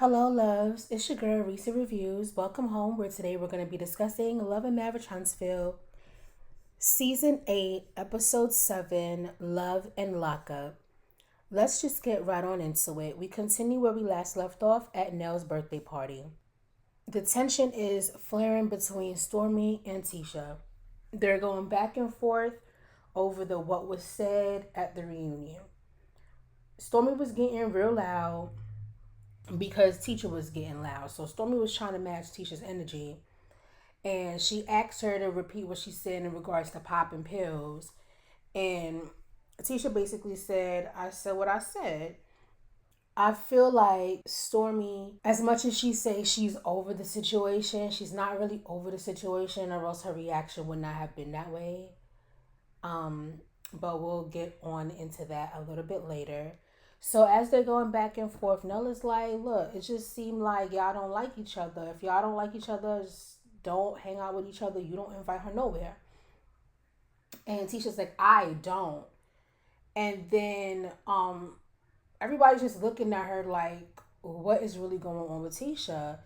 Hello, loves. It's your girl, Reese Reviews. Welcome home, where today we're going to be discussing Love and Marriage Huntsville, Season 8, Episode 7, Love and Lockup. Let's just get right on into it. We continue where we last left off at Nell's birthday party. The tension is flaring between Stormy and Tisha. They're going back and forth over the what was said at the reunion. Stormy was getting real loud because Tisha was getting loud. So Stormy was trying to match Tisha's energy. And she asked her to repeat what she said in regards to popping pills. And Tisha basically said, I said what I said. I feel like Stormy, as much as she says she's over the situation, she's not really over the situation, or else her reaction would not have been that way. Um, but we'll get on into that a little bit later. So as they're going back and forth, Nella's like, look, it just seemed like y'all don't like each other. If y'all don't like each other, just don't hang out with each other. You don't invite her nowhere. And Tisha's like, I don't. And then everybody's just looking at her like, what is really going on with Tisha?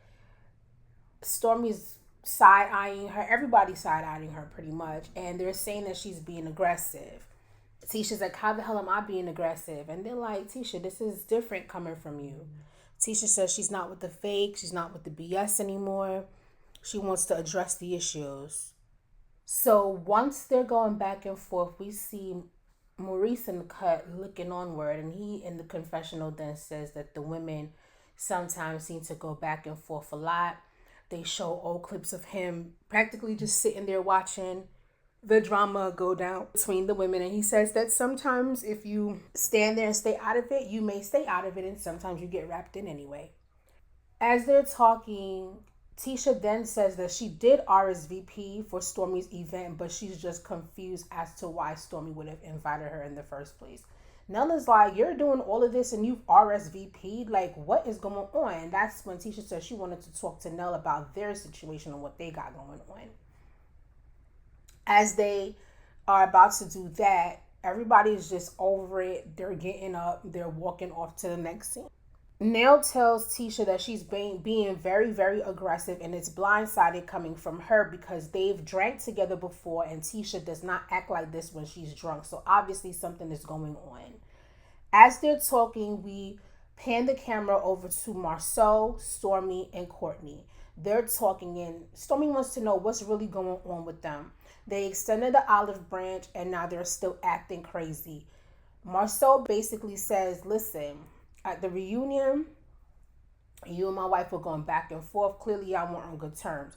Stormy's side eyeing her. Everybody's side eyeing her pretty much. And they're saying that she's being aggressive. Tisha's like, how the hell am I being aggressive? And they're like, Tisha, this is different coming from you. Tisha says she's not with the fake. She's not with the BS anymore. She wants to address the issues. So once they're going back and forth, we see Maurice in the cut looking onward. And he in the confessional then says that the women sometimes seem to go back and forth a lot. They show old clips of him practically just sitting there watching the drama go down between the women. And he says that sometimes if you stand there and stay out of it, you may stay out of it, and sometimes you get wrapped in anyway. As they're talking, Tisha then says that she did RSVP for Stormy's event, but she's just confused as to why Stormy would have invited her in the first place. Nella's like, you're doing all of this and you've RSVP'd? Like, what is going on? And that's when Tisha said she wanted to talk to Nell about their situation and what they got going on. As they are about to do that, everybody is just over it. They're getting up. They're walking off to the next scene. Nell tells Tisha that she's being very, very aggressive, and it's blindsided coming from her because they've drank together before, and Tisha does not act like this when she's drunk. So obviously something is going on. As they're talking, we pan the camera over to Marceau, Stormy, and Courtney. They're talking, and Stormy wants to know what's really going on with them. They extended the olive branch, and now they're still acting crazy. Marceau basically says, listen, at the reunion, you and my wife were going back and forth. Clearly, y'all weren't on good terms.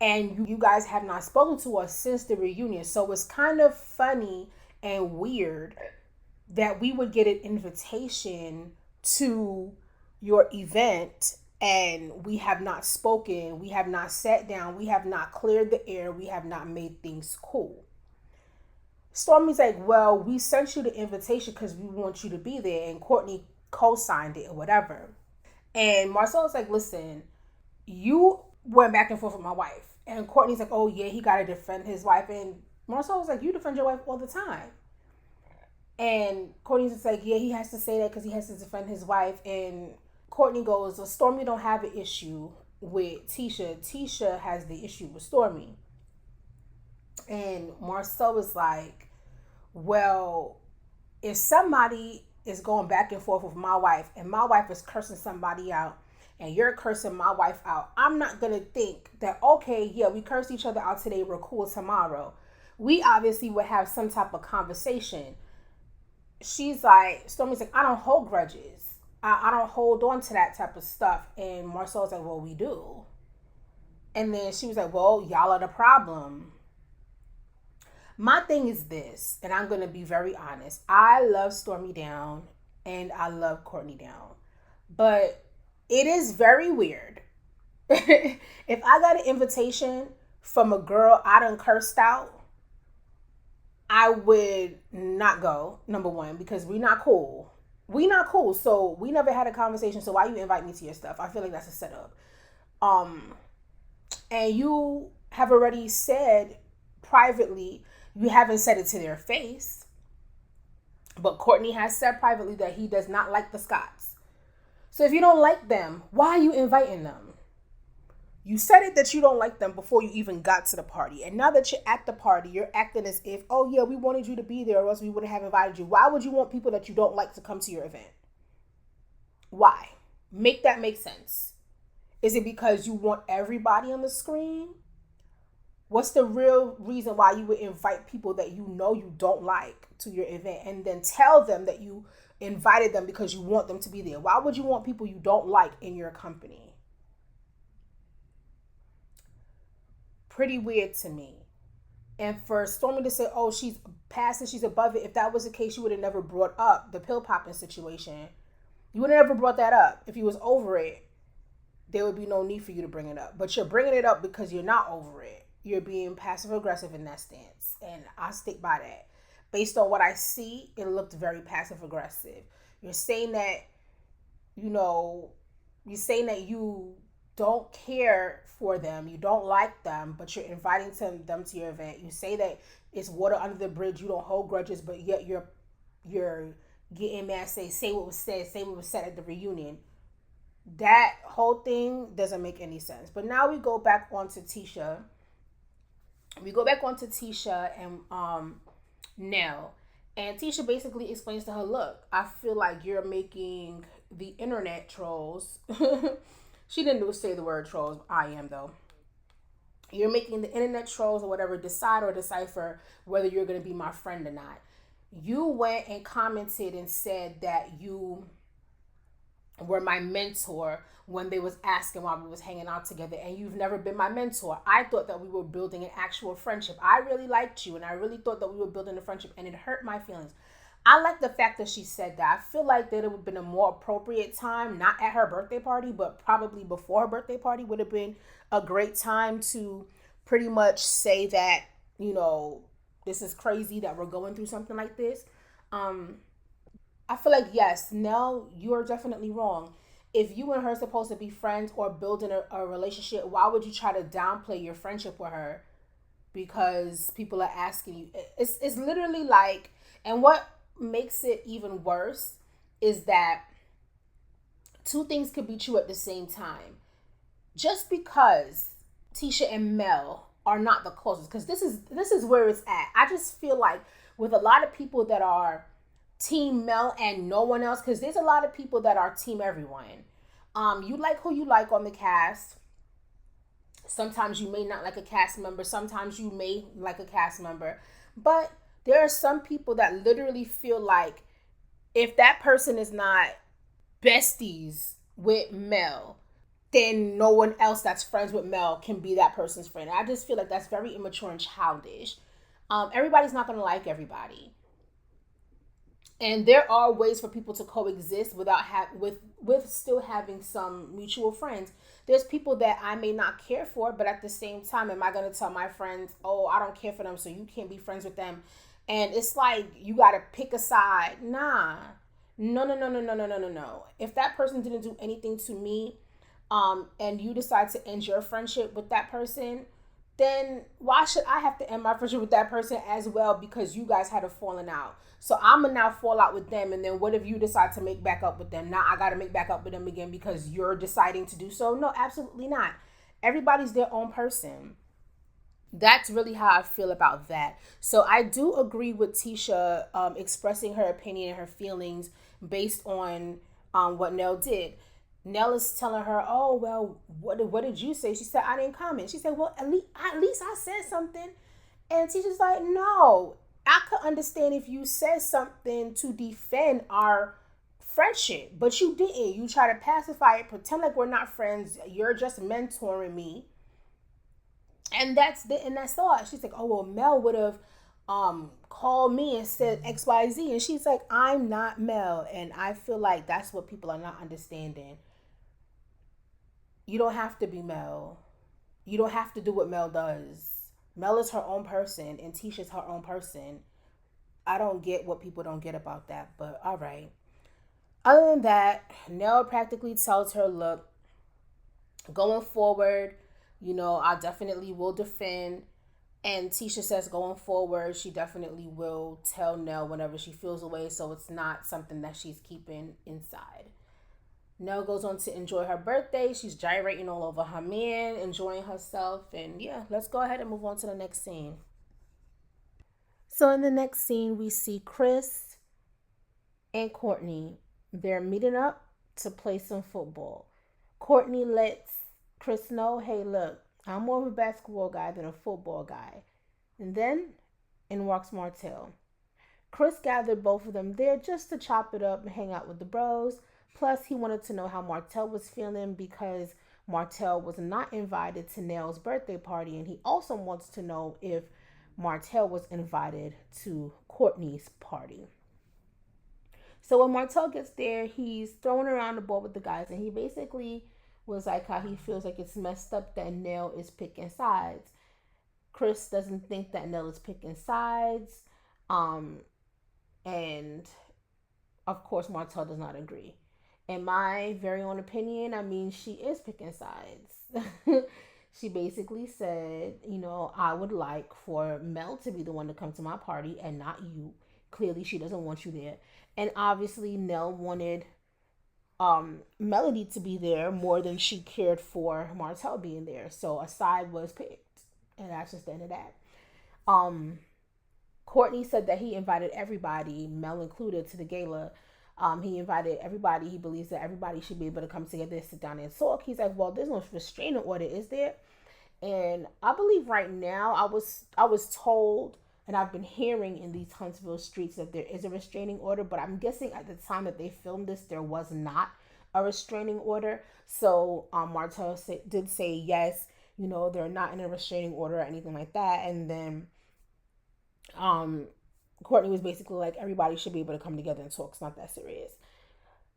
And you guys have not spoken to us since the reunion. So it's kind of funny and weird that we would get an invitation to your event and we have not spoken, we have not sat down, we have not cleared the air, we have not made things cool. Stormy's like, well, we sent you the invitation because we want you to be there, and Courtney co-signed it or whatever. And Marcel's like, listen, you went back and forth with my wife. And Courtney's like, oh yeah, he got to defend his wife. And Marcel was like, you defend your wife all the time. And Courtney's just like, yeah, he has to say that because he has to defend his wife. And Courtney goes, well, Stormy don't have an issue with Tisha. Tisha has the issue with Stormy. And Marcel was like, well, if somebody is going back and forth with my wife and my wife is cursing somebody out and you're cursing my wife out, I'm not going to think that, okay, yeah, we cursed each other out today, we're cool tomorrow. We obviously would have some type of conversation. She's like, Stormy's like, I don't hold grudges. I don't hold on to that type of stuff. And Marcel's like, well, we do. And then she was like, well, y'all are the problem. My thing is this, and I'm going to be very honest. I love Stormy down and I love Courtney down. But it is very weird. If I got an invitation from a girl I done cursed out, I would not go, number one, because we not cool. We not cool. So we never had a conversation. So why you invite me to your stuff? I feel like that's a setup. And you have already said privately, you haven't said it to their face, but Courtney has said privately that he does not like the Scotts. So if you don't like them, why are you inviting them? You said it that you don't like them before you even got to the party. And now that you're at the party, you're acting as if, oh yeah, we wanted you to be there or else we wouldn't have invited you. Why would you want people that you don't like to come to your event? Why? Make that make sense. Is it because you want everybody on the screen? What's the real reason why you would invite people that you know you don't like to your event and then tell them that you invited them because you want them to be there? Why would you want people you don't like in your company? Pretty weird to me. And for Stormy to say, oh, she's past it, she's above it, if that was the case, you would have never brought up the pill popping situation. You would have never brought that up. If you was over it, there would be no need for you to bring it up. But you're bringing it up because you're not over it. You're being passive aggressive in that stance. And I stick by that. Based on what I see, it looked very passive aggressive. You're saying that, you're saying that you don't care for them, you don't like them, but you're inviting them to your event. You say that it's water under the bridge, you don't hold grudges, but yet you're getting mad, say what was said at the reunion. That whole thing doesn't make any sense. But now we go back onto Tisha. And Nell. And Tisha basically explains to her, look, I feel like you're making the internet trolls. She didn't say the word trolls. I am, though. You're making the internet trolls or whatever decide or decipher whether you're going to be my friend or not. You went and commented and said that you were my mentor when they was asking why we was hanging out together, and you've never been my mentor. I thought that we were building an actual friendship. I really liked you and I really thought that we were building a friendship, and it hurt my feelings. I like the fact that she said that. I feel like that it would have been a more appropriate time, not at her birthday party, but probably before her birthday party would have been a great time to pretty much say that, this is crazy that we're going through something like this. I feel like, yes, Nell, you're definitely wrong. If you and her are supposed to be friends or building a relationship, why would you try to downplay your friendship with her? Because people are asking you. It's literally like, and what makes it even worse is that two things could be true at the same time. Just because Tisha and Mel are not the closest, because this is where it's at. I just feel like with a lot of people that are team Mel and no one else, because there's a lot of people that are team everyone. You like who you like on the cast. Sometimes you may not like a cast member. Sometimes you may like a cast member. But there are some people that literally feel like if that person is not besties with Mel, then no one else that's friends with Mel can be that person's friend. I just feel like that's very immature and childish. Everybody's not going to like everybody. And there are ways for people to coexist without with still having some mutual friends. There's people that I may not care for, but at the same time, am I going to tell my friends, oh, I don't care for them, so you can't be friends with them? And it's like you got to pick a side. Nah. No. If that person didn't do anything to me, and you decide to end your friendship with that person, then why should I have to end my friendship with that person as well because you guys had a falling out? So I'm going to now fall out with them, and then what if you decide to make back up with them? Now I got to make back up with them again because you're deciding to do so? No, absolutely not. Everybody's their own person. That's really how I feel about that. So I do agree with Tisha expressing her opinion and her feelings based on what Nell did. Nell is telling her, oh, well, what did you say? She said, I didn't comment. She said, well, at least I said something. And Tisha's like, no, I could understand if you said something to defend our friendship, but you didn't. You try to pacify it, pretend like we're not friends. You're just mentoring me. And that's all. She's like, oh, well, Mel would have called me and said XYZ. And she's like, I'm not Mel. And I feel like that's what people are not understanding. You don't have to be Mel. You don't have to do what Mel does. Mel is her own person and Tisha's her own person. I don't get what people don't get about that, but all right. Other than that, Nell practically tells her, look, going forward, I definitely will defend. And Tisha says going forward, she definitely will tell Nell whenever she feels away, so it's not something that she's keeping inside. Nell goes on to enjoy her birthday. She's gyrating all over her man, enjoying herself. And yeah, let's go ahead and move on to the next scene. So in the next scene, we see Chris and Courtney. They're meeting up to play some football. Courtney lets Chris know, hey, look, I'm more of a basketball guy than a football guy. And then in walks Martell. Chris gathered both of them there just to chop it up and hang out with the bros. Plus, he wanted to know how Martell was feeling because Martell was not invited to Nell's birthday party. And he also wants to know if Martell was invited to Courtney's party. So when Martell gets there, he's throwing around the ball with the guys, and he basically was like how he feels like it's messed up that Nell is picking sides. Chris doesn't think that Nell is picking sides, and of course Martell does not agree. In my very own opinion, I mean, she is picking sides. She basically said, I would like for Mel to be the one to come to my party and not you. Clearly, she doesn't want you there. And obviously, Nell wanted Melody to be there more than she cared for Martell being there. So a side was picked. And that's just the end of that. Courtney said that he invited everybody, Mel included, to the gala. He invited everybody. He believes that everybody should be able to come together and sit down and talk. He's like, well, there's no restraining order, is there? And I believe right now, I was told, and I've been hearing in these Huntsville streets that there is a restraining order, but I'm guessing at the time that they filmed this, there was not a restraining order. So Martell did say yes, they're not in a restraining order or anything like that. And then Courtney was basically like, everybody should be able to come together and talk. It's not that serious.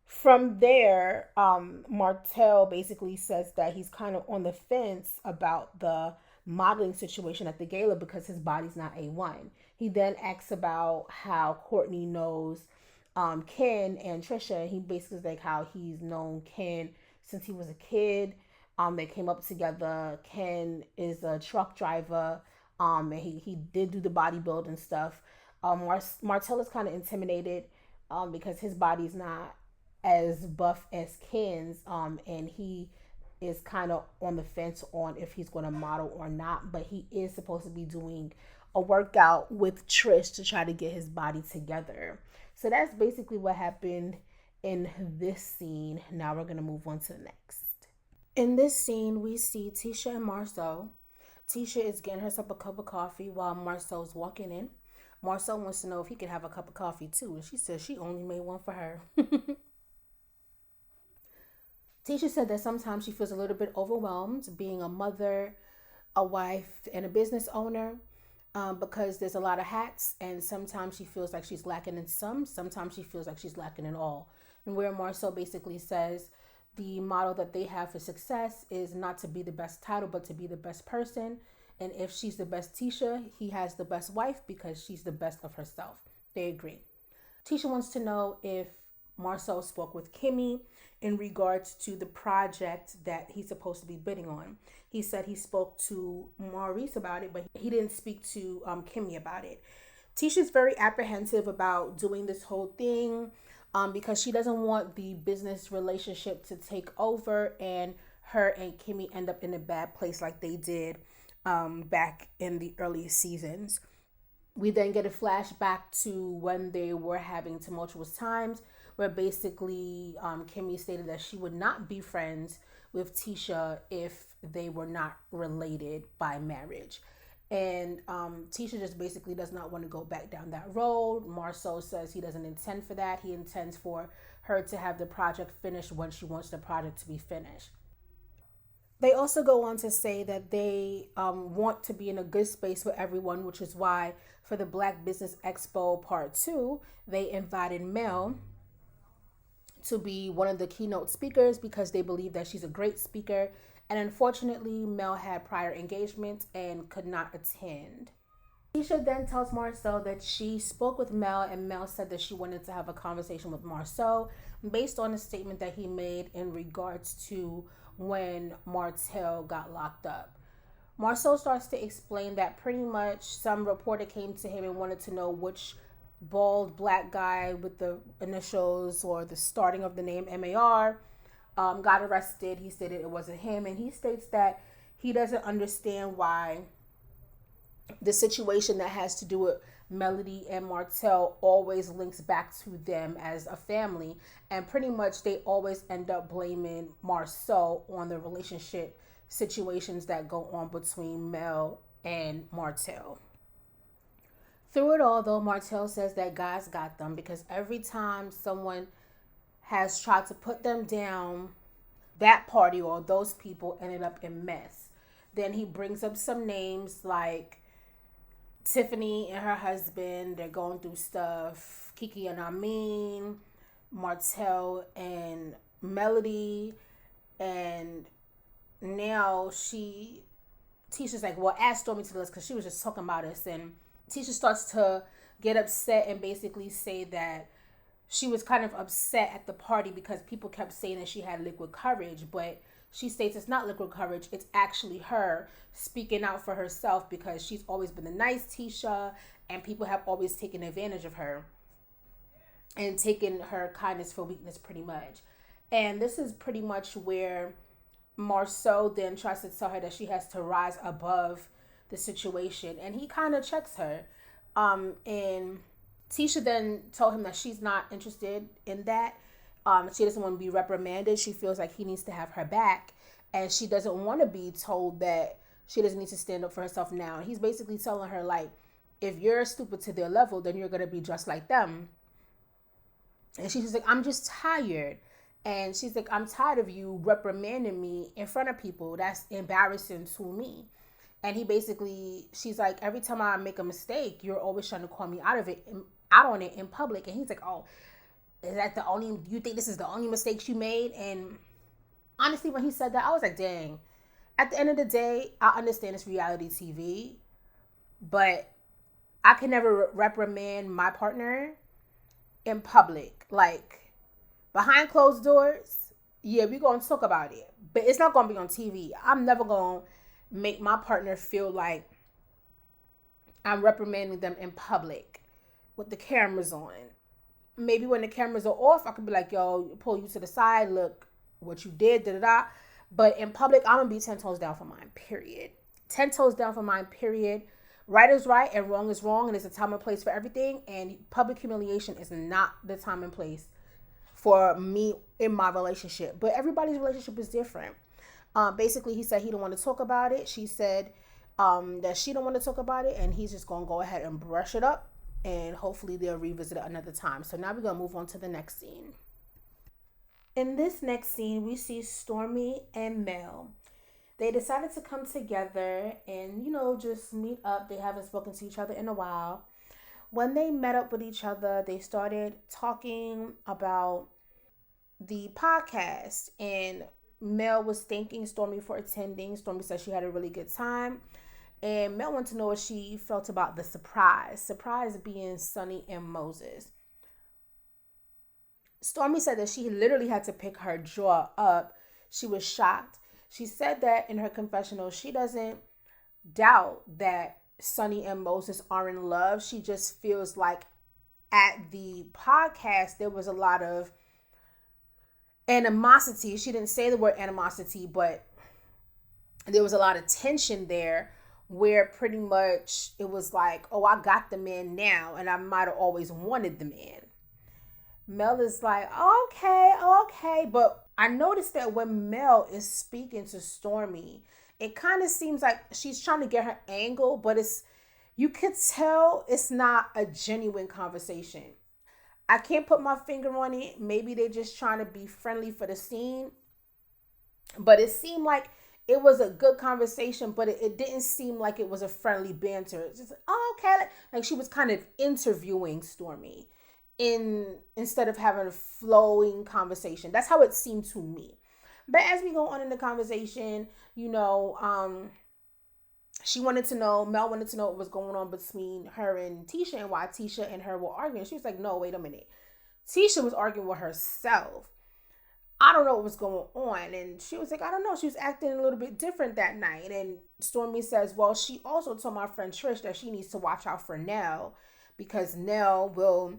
From there, Martell basically says that he's kind of on the fence about the modeling situation at the gala because his body's not A1. He then asks about how Courtney knows Ken and Trisha. He basically is like how he's known Ken since he was a kid. They came up together. Ken is a truck driver. And he did do the bodybuilding stuff. Martell is kind of intimidated because his body's not as buff as Ken's, and he is kind of on the fence on if he's going to model or not, but he is supposed to be doing a workout with Trish to try to get his body together. So that's basically what happened in this scene. Now we're going to move on to the next. In this scene, we see Tisha and Marcel. Tisha is getting herself a cup of coffee while Marcel's walking in. Marcel wants to know if he can have a cup of coffee too, and she says she only made one for her. Tisha said that sometimes she feels a little bit overwhelmed being a mother, a wife, and a business owner because there's a lot of hats, and sometimes she feels like she's lacking in some, sometimes she feels like she's lacking in all. And where Marcel basically says the model that they have for success is not to be the best title, but to be the best person. And if she's the best Tisha, he has the best wife because she's the best of herself. They agree. Tisha wants to know if Marcel spoke with Kimmy in regards to the project that he's supposed to be bidding on. He said he spoke to Maurice about it, but he didn't speak to Kimmy about it. Tisha's very apprehensive about doing this whole thing because she doesn't want the business relationship to take over and her and Kimmy end up in a bad place like they did back in the early seasons. We then get a flashback to when they were having tumultuous times where basically Kimmy stated that she would not be friends with Tisha if they were not related by marriage. And Tisha just basically does not want to go back down that road. Marceau says he doesn't intend for that. He intends for her to have the project finished when she wants the project to be finished. They also go on to say that they want to be in a good space for everyone, which is why for the Black Business Expo Part 2, they invited Mel to be one of the keynote speakers because they believe that she's a great speaker. And unfortunately, Mel had prior engagements and could not attend. Tisha then tells Marceau that she spoke with Mel, and Mel said that she wanted to have a conversation with Marceau based on a statement that he made in regards to when Martell got locked up. Marceau starts to explain that pretty much some reporter came to him and wanted to know which bald black guy with the initials or the starting of the name MAR got arrested. He stated it wasn't him, and he states that he doesn't understand why the situation that has to do with Melody and Martell always links back to them as a family, and pretty much they always end up blaming Marceau on the relationship situations that go on between Mel and Martell. Through it all, though, Martell says that God's got them because every time someone has tried to put them down, that party or those people ended up in mess. Then he brings up some names like Tiffany and her husband. They're going through stuff. Kiki and Amin, Martell and Melody, and now Tisha's like, well, add Stormy to the list because she was just talking about us, and Tisha starts to get upset and basically say that she was kind of upset at the party because people kept saying that she had liquid courage, but she states it's not liquid courage. It's actually her speaking out for herself because she's always been a nice Tisha and people have always taken advantage of her and taken her kindness for weakness pretty much. And this is pretty much where Marceau then tries to tell her that she has to rise above the situation, and he kind of checks her. And Tisha then told him that she's not interested in that. She doesn't want to be reprimanded. She feels like he needs to have her back, and she doesn't want to be told that she doesn't need to stand up for herself now. He's basically telling her, like, if you're stupid to their level, then you're going to be just like them. And she's like, I'm just tired. And she's like, I'm tired of you reprimanding me in front of people. That's embarrassing to me. And she's like, every time I make a mistake, you're always trying to call me out on it in public. And he's like, oh, you think this is the only mistakes you made? And honestly, when he said that, I was like, dang. At the end of the day, I understand it's reality TV, but I can never reprimand my partner in public. Like, behind closed doors, yeah, we're going to talk about it, but it's not going to be on TV. I'm never going to make my partner feel like I'm reprimanding them in public with the cameras on. Maybe when the cameras are off, I could be like, yo, pull you to the side, look what you did, da da da. But in public, I'm going to be 10 toes down for mine, period. 10 toes down for mine, period. Right is right and wrong is wrong, and there's a time and place for everything, and public humiliation is not the time and place for me in my relationship. But everybody's relationship is different. Basically, he said he don't want to talk about it. She said that she don't want to talk about it, and he's just going to go ahead and brush it up, and hopefully they'll revisit it another time. So now we're going to move on to the next scene. In this next scene, we see Stormy and Mel. They decided to come together and, just meet up. They haven't spoken to each other in a while. When they met up with each other, they started talking about the podcast, and Mel was thanking Stormy for attending. Stormy said she had a really good time. And Mel wanted to know what she felt about the surprise. Surprise being Sonny and Moses. Stormy said that she literally had to pick her jaw up. She was shocked. She said that in her confessional, she doesn't doubt that Sonny and Moses are in love. She just feels like at the podcast, there was a lot of animosity. She didn't say the word animosity, but there was a lot of tension there where pretty much it was like, oh, I got the man now, and I might have always wanted the man. Mel is like, okay. But I noticed that when Mel is speaking to Stormy, it kind of seems like she's trying to get her angle, but you could tell it's not a genuine conversation. I can't put my finger on it. Maybe they're just trying to be friendly for the scene. But it seemed like it was a good conversation, but it didn't seem like it was a friendly banter. It's just, okay. Like she was kind of interviewing Stormy instead of having a flowing conversation. That's how it seemed to me. But as we go on in the conversation, Mel wanted to know what was going on between her and Tisha and why Tisha and her were arguing. She was like, no, wait a minute. Tisha was arguing with herself. I don't know what was going on. And she was like, I don't know. She was acting a little bit different that night. And Stormy says, well, she also told my friend Trish that she needs to watch out for Nell because Nell will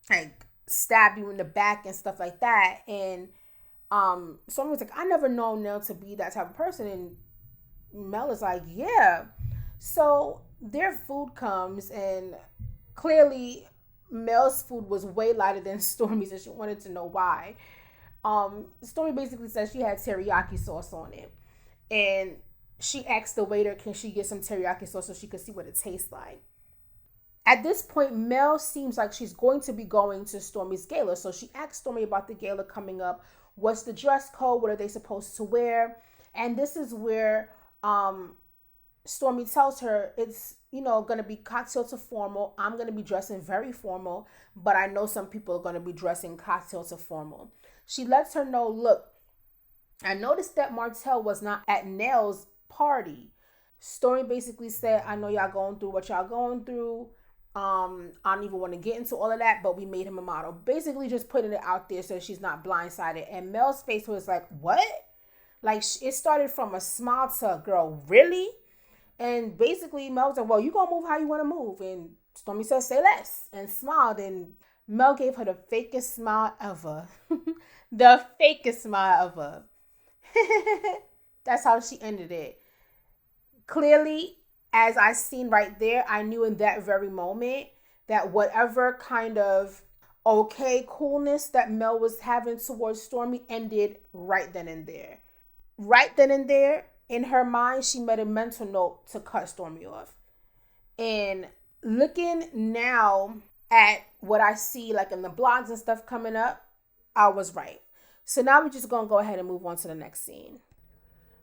like stab you in the back and stuff like that. And Someone was like, I never known Nell to be that type of person. And Mel is like, yeah. So their food comes, and clearly Mel's food was way lighter than Stormy's, and she wanted to know why. Stormy basically says she had teriyaki sauce on it, and she asked the waiter, can she get some teriyaki sauce so she could see what it tastes like. At this point, Mel seems like she's going to be going to Stormy's gala. So she asked Stormy about the gala coming up. What's the dress code? What are they supposed to wear? And this is where Stormy tells her it's, going to be cocktail to formal. I'm going to be dressing very formal, but I know some people are going to be dressing cocktail to formal. She lets her know, look, I noticed that Martell was not at Nell's party. Stormy basically said, I know y'all going through what y'all going through. I don't even want to get into all of that, but we made him a model. Basically just putting it out there so she's not blindsided. And Mel's face was like, what? Like, it started from a smile to, girl, really? And basically Mel was like, well, you gonna move how you want to move. And Stormy said, say less, and smiled. And Mel gave her the fakest smile ever. The fakest smile ever. That's how she ended it. Clearly, as I seen right there, I knew in that very moment that whatever kind of okay coolness that Mel was having towards Stormy ended right then and there. Right then and there, in her mind, she made a mental note to cut Stormy off. And looking now at what I see, like in the blogs and stuff coming up, I was right. So now we're just going to go ahead and move on to the next scene.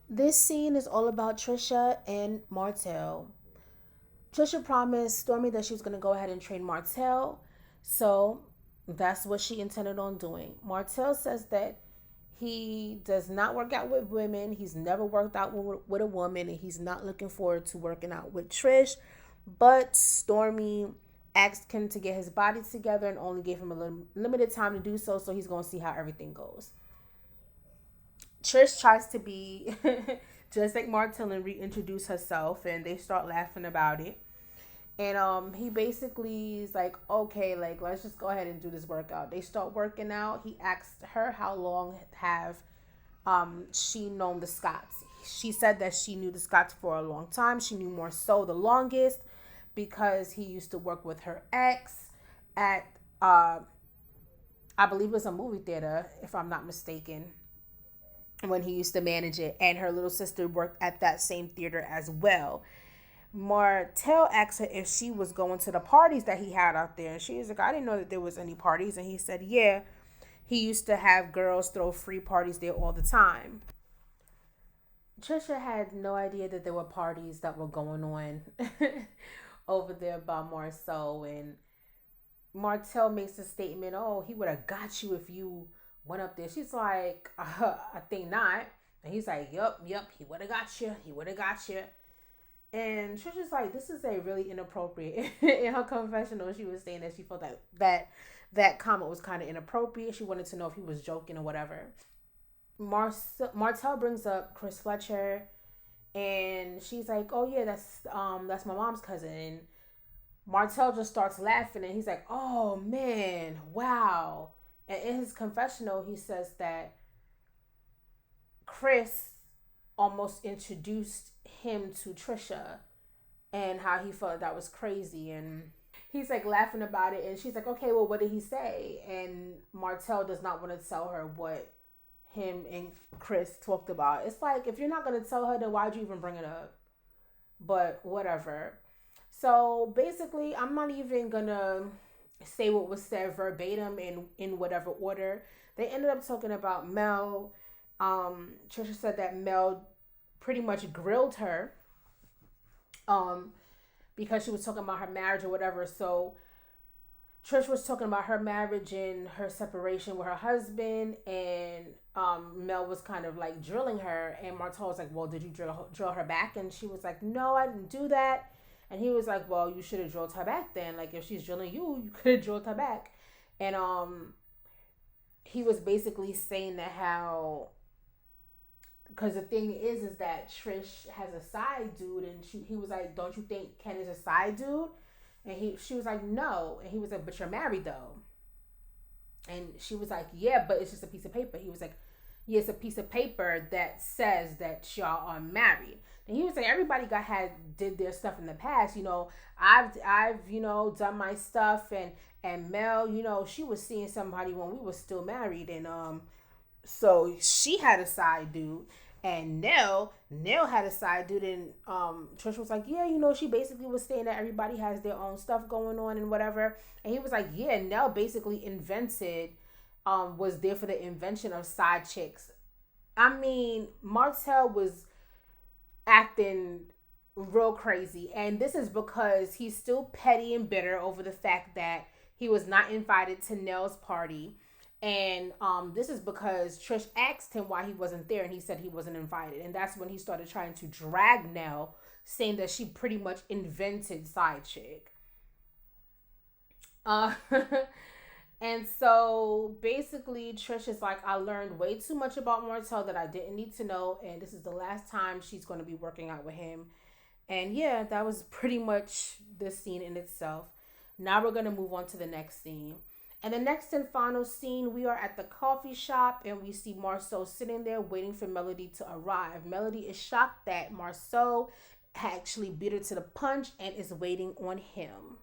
This scene is all about Trisha and Martell. Trisha promised Stormy that she was going to go ahead and train Martell. So that's what she intended on doing. Martell says that he does not work out with women. He's never worked out with a woman, and he's not looking forward to working out with Trish. But Stormy asked him to get his body together and only gave him a limited time to do so. So he's going to see how everything goes. Trish tries to be just like Martell and reintroduce herself, and they start laughing about it. And he basically is like, okay, like, let's just go ahead and do this workout. They start working out. He asked her how long have she known the Scotts. She said that she knew the Scotts for a long time. She knew more so the longest because he used to work with her ex at, I believe it was a movie theater, if I'm not mistaken, when he used to manage it. And her little sister worked at that same theater as well. Martell asked her if she was going to the parties that he had out there. And she was like, I didn't know that there was any parties. And he said, yeah, he used to have girls throw free parties there all the time. Trisha had no idea that there were parties that were going on over there by Marceau. And Martell makes a statement, oh, he would have got you if you went up there. She's like, I think not. And he's like, yep, he would have got you. He would have got you. And Trisha's like, this is a really inappropriate. In her confessional, she was saying that she felt that comment was kind of inappropriate. She wanted to know if he was joking or whatever. Martell brings up Chris Fletcher, and she's like, oh yeah, that's my mom's cousin. And Martell just starts laughing, and he's like, oh man, wow. And in his confessional, he says that Chris almost introduced him to Trisha and how he felt that was crazy. And he's like laughing about it, and she's like, okay, well, what did he say? And Martell does not want to tell her what him and Chris talked about. It's like, if you're not going to tell her, then why'd you even bring it up? But whatever. So basically, I'm not even going to say what was said verbatim in whatever order. They ended up talking about Mel. Trisha said that Mel pretty much grilled her because she was talking about her marriage or whatever. So Trish was talking about her marriage and her separation with her husband, and Mel was kind of like drilling her, and Martell was like, well, did you drill her back? And she was like, no, I didn't do that. And he was like, well, you should have drilled her back then. Like, if she's drilling you, you could have drilled her back. And he was basically saying that how, because the thing is that Trish has a side dude, and he was like, don't you think Ken is a side dude? And she was like, no. And he was like, but you're married though. And she was like, yeah, but it's just a piece of paper. He was like, yeah, it's a piece of paper that says that y'all are married. And he was like, everybody did their stuff in the past. I've done my stuff, and Mel, she was seeing somebody when we were still married, and so she had a side dude, and Nell had a side dude, and Trish was like, yeah, she basically was saying that everybody has their own stuff going on and whatever, and he was like, yeah, Nell basically invented, was there for the invention of side chicks. I mean, Martell was acting real crazy, and this is because he's still petty and bitter over the fact that he was not invited to Nell's party. And this is because Trish asked him why he wasn't there, and he said he wasn't invited. And that's when he started trying to drag Nell, saying that she pretty much invented side chick. Uh, and so basically, Trish is like, I learned way too much about Martell that I didn't need to know, and this is the last time she's going to be working out with him. And yeah, that was pretty much the scene in itself. Now we're going to move on to the next scene. And the next and final scene, we are at the coffee shop, and we see Marceau sitting there waiting for Melody to arrive. Melody is shocked that Marceau actually beat her to the punch and is waiting on him.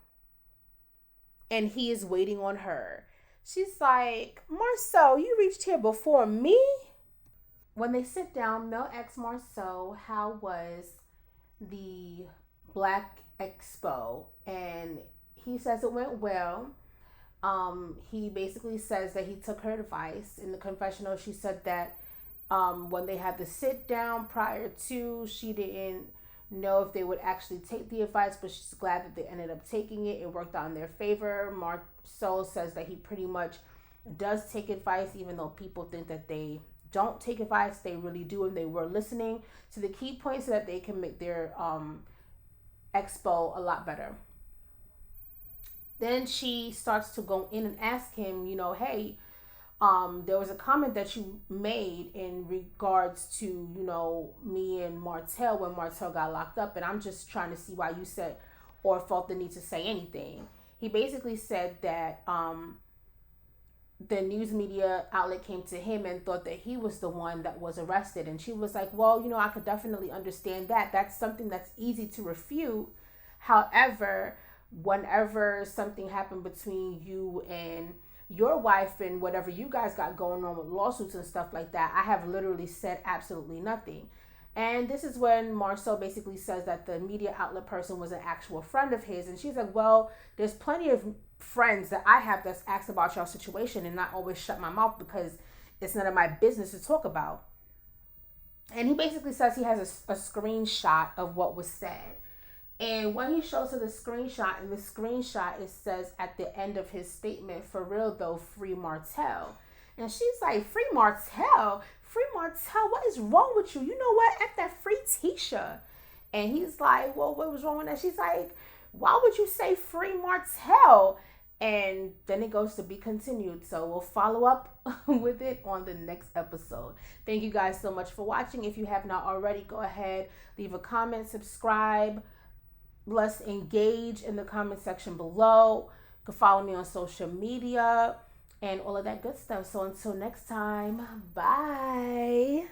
And he is waiting on her. She's like, Marceau, you reached here before me? When they sit down, Mel asks Marceau how was the Black Expo, and he says it went well. He basically says that he took her advice. In the confessional, she said that when they had to sit down prior to, she didn't know if they would actually take the advice, but she's glad that they ended up taking it. It worked out in their favor. Marceau says that he pretty much does take advice, even though people think that they don't take advice. They really do, and they were listening to the key points so that they can make their expo a lot better. Then she starts to go in and ask him, hey, there was a comment that you made in regards to, me and Martell when Martell got locked up, and I'm just trying to see why you said or felt the need to say anything. He basically said that the news media outlet came to him and thought that he was the one that was arrested. And she was like, well, I could definitely understand that. That's something that's easy to refute. However, whenever something happened between you and your wife and whatever you guys got going on with lawsuits and stuff like that, I have literally said absolutely nothing. And this is when Marceau basically says that the media outlet person was an actual friend of his. And she's like, well, there's plenty of friends that I have that's asked about your situation, and I always shut my mouth because it's none of my business to talk about. And he basically says he has a screenshot of what was said. And when he shows her the screenshot, in the screenshot, it says at the end of his statement, for real though, free Martell. And she's like, free Martell? Free Martell? What is wrong with you? You know what? F that free Tisha. And he's like, well, what was wrong with that? She's like, why would you say free Martell? And then it goes to be continued. So we'll follow up with it on the next episode. Thank you guys so much for watching. If you have not already, go ahead, leave a comment, subscribe. Let's engage in the comment section below. You can follow me on social media and all of that good stuff. So until next time, bye.